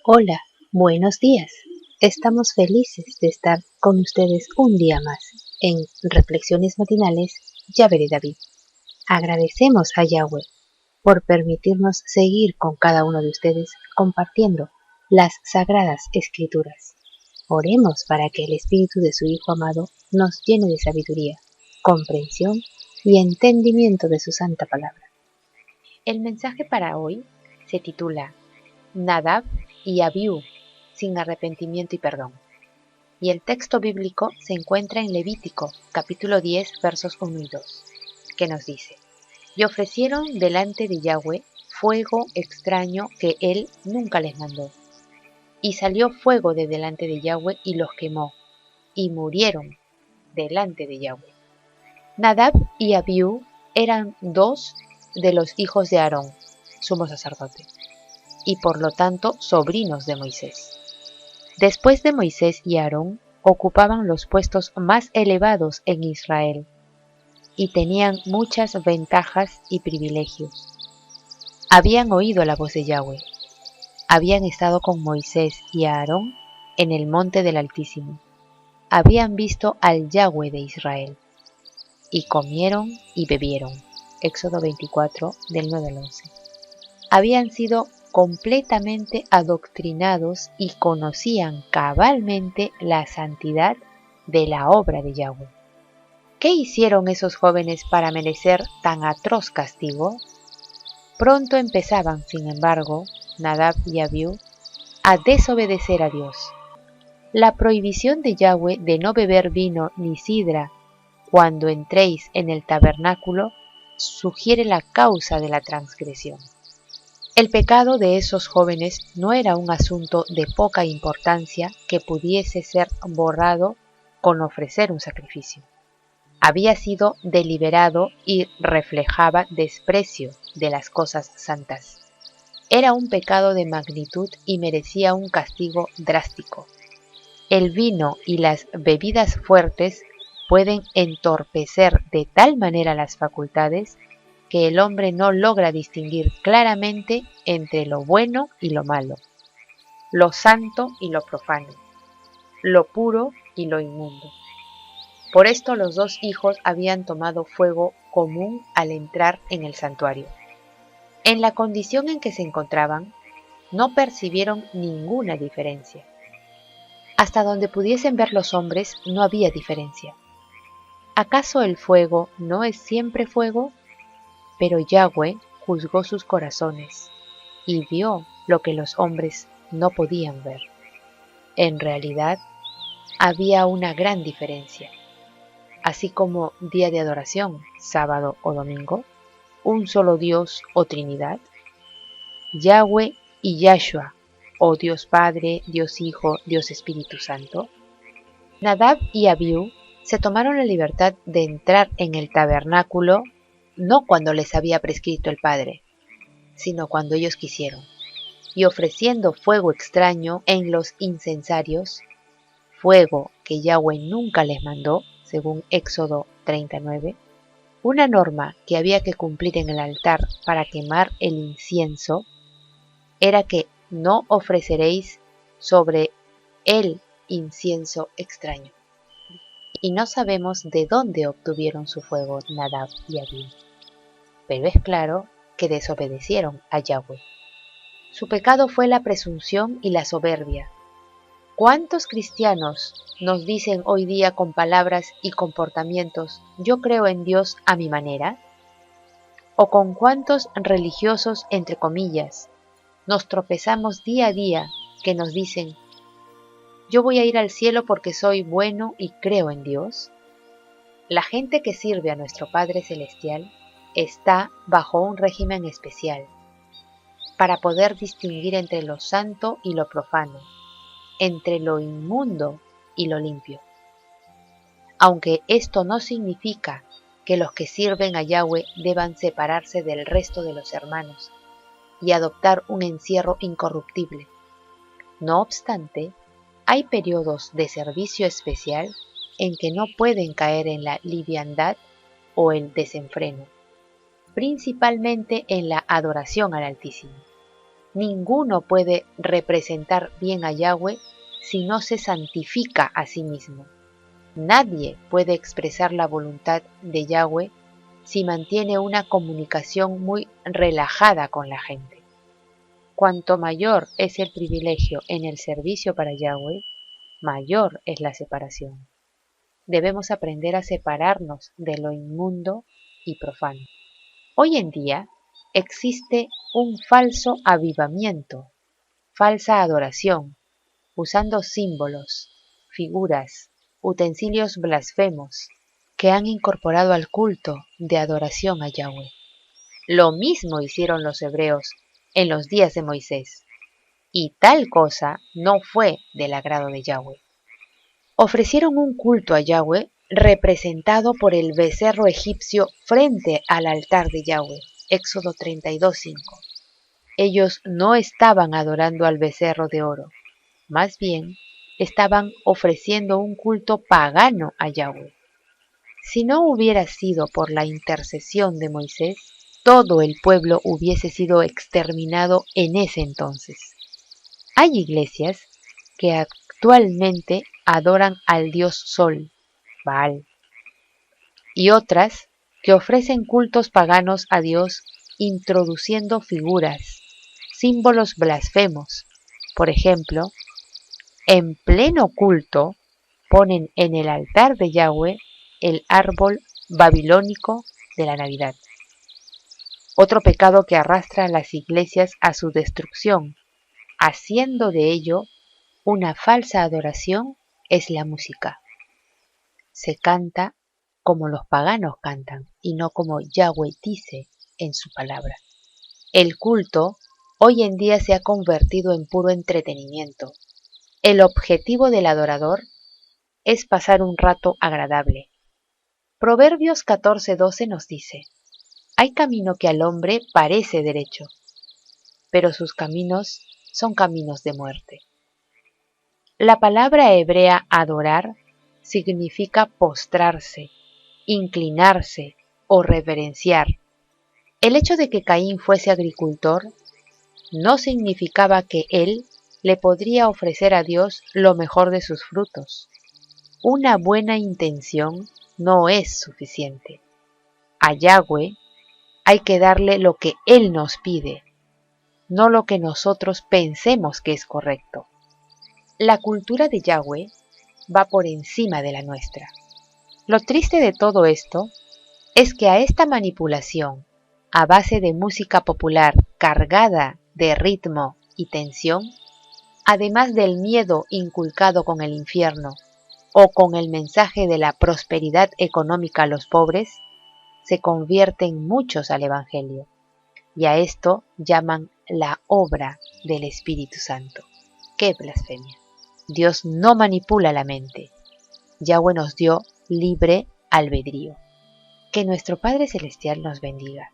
Hola, buenos días. Estamos felices de estar con ustedes un día más en Reflexiones Matinales Llave de David. Agradecemos a Yahweh por permitirnos seguir con cada uno de ustedes compartiendo las sagradas escrituras. Oremos para que el Espíritu de su Hijo amado nos llene de sabiduría, comprensión y entendimiento de su santa palabra. El mensaje para hoy se titula Nadab y Abiú, sin arrepentimiento y perdón. Y el texto bíblico se encuentra en Levítico, capítulo 10, versos 1 y 2, que nos dice: Y ofrecieron delante de Yahweh fuego extraño que él nunca les mandó. Y salió fuego de delante de Yahweh y los quemó, y murieron delante de Yahweh. Nadab y Abiú eran dos de los hijos de Aarón, sumo sacerdote, y por lo tanto sobrinos de Moisés. Después de Moisés y Aarón, ocupaban los puestos más elevados en Israel y tenían muchas ventajas y privilegios. Habían oído la voz de Yahweh, habían estado con Moisés y Aarón en el monte del Altísimo, habían visto al Yahweh de Israel, y comieron y bebieron. Éxodo 24, del 9 al 11. Habían sido completamente adoctrinados y conocían cabalmente la santidad de la obra de Yahweh. ¿Qué hicieron esos jóvenes para merecer tan atroz castigo? Pronto empezaban, sin embargo, Nadab y Abiú, a desobedecer a Dios. La prohibición de Yahweh de no beber vino ni sidra cuando entréis en el tabernáculo sugiere la causa de la transgresión. El pecado de esos jóvenes no era un asunto de poca importancia que pudiese ser borrado con ofrecer un sacrificio. Había sido deliberado y reflejaba desprecio de las cosas santas. Era un pecado de magnitud y merecía un castigo drástico. El vino y las bebidas fuertes pueden entorpecer de tal manera las facultades que el hombre no logra distinguir claramente entre lo bueno y lo malo, lo santo y lo profano, lo puro y lo inmundo. Por esto los dos hijos habían tomado fuego común al entrar en el santuario. En la condición en que se encontraban, no percibieron ninguna diferencia. Hasta donde pudiesen ver los hombres no había diferencia. ¿Acaso el fuego no es siempre fuego? Pero Yahweh juzgó sus corazones y vio lo que los hombres no podían ver. En realidad, había una gran diferencia. Así como día de adoración, sábado o domingo, un solo Dios o Trinidad, Yahweh y Yahshua, o Dios Padre, Dios Hijo, Dios Espíritu Santo. Nadab y Abiú se tomaron la libertad de entrar en el tabernáculo no cuando les había prescrito el Padre, sino cuando ellos quisieron, y ofreciendo fuego extraño en los incensarios, fuego que Yahweh nunca les mandó, según Éxodo 39, una norma que había que cumplir en el altar para quemar el incienso, era que no ofreceréis sobre el incienso extraño. Y no sabemos de dónde obtuvieron su fuego Nadab y Abiú, pero es claro que desobedecieron a Yahweh. Su pecado fue la presunción y la soberbia. ¿Cuántos cristianos nos dicen hoy día con palabras y comportamientos, yo creo en Dios a mi manera? ¿O con cuántos religiosos, entre comillas, nos tropezamos día a día que nos dicen, yo voy a ir al cielo porque soy bueno y creo en Dios? La gente que sirve a nuestro Padre Celestial está bajo un régimen especial para poder distinguir entre lo santo y lo profano, entre lo inmundo y lo limpio. Aunque esto no significa que los que sirven a Yahweh deban separarse del resto de los hermanos y adoptar un encierro incorruptible. No obstante, hay periodos de servicio especial en que no pueden caer en la liviandad o el desenfreno, principalmente en la adoración al Altísimo. Ninguno puede representar bien a Yahweh si no se santifica a sí mismo. Nadie puede expresar la voluntad de Yahweh si mantiene una comunicación muy relajada con la gente. Cuanto mayor es el privilegio en el servicio para Yahweh, mayor es la separación. Debemos aprender a separarnos de lo inmundo y profano. Hoy en día existe un falso avivamiento, falsa adoración, usando símbolos, figuras, utensilios blasfemos que han incorporado al culto de adoración a Yahweh. Lo mismo hicieron los hebreos en los días de Moisés, y tal cosa no fue del agrado de Yahweh. Ofrecieron un culto a Yahweh representado por el becerro egipcio frente al altar de Yahweh. Éxodo 32:5. Ellos no estaban adorando al becerro de oro, más bien estaban ofreciendo un culto pagano a Yahweh. Si no hubiera sido por la intercesión de Moisés, todo el pueblo hubiese sido exterminado en ese entonces. Hay iglesias que actualmente adoran al dios Sol, Baal, y otras que ofrecen cultos paganos a Dios introduciendo figuras, símbolos blasfemos. Por ejemplo, en pleno culto ponen en el altar de Yahweh el árbol babilónico de la Navidad. Otro pecado que arrastra a las iglesias a su destrucción, haciendo de ello una falsa adoración, es la música. Se canta como los paganos cantan y no como Yahweh dice en su palabra. El culto hoy en día se ha convertido en puro entretenimiento. El objetivo del adorador es pasar un rato agradable. Proverbios 14:12 nos dice: hay camino que al hombre parece derecho, pero sus caminos son caminos de muerte. La palabra hebrea adorar significa postrarse, inclinarse o reverenciar. El hecho de que Caín fuese agricultor no significaba que él le podría ofrecer a Dios lo mejor de sus frutos. Una buena intención no es suficiente. A Yahweh hay que darle lo que Él nos pide, no lo que nosotros pensemos que es correcto. La cultura de Yahweh va por encima de la nuestra. Lo triste de todo esto es que a esta manipulación, a base de música popular cargada de ritmo y tensión, además del miedo inculcado con el infierno o con el mensaje de la prosperidad económica a los pobres, se convierten muchos al Evangelio, y a esto llaman la obra del Espíritu Santo. ¡Qué blasfemia! Dios no manipula la mente. Yahweh nos dio libre albedrío. Que nuestro Padre Celestial nos bendiga.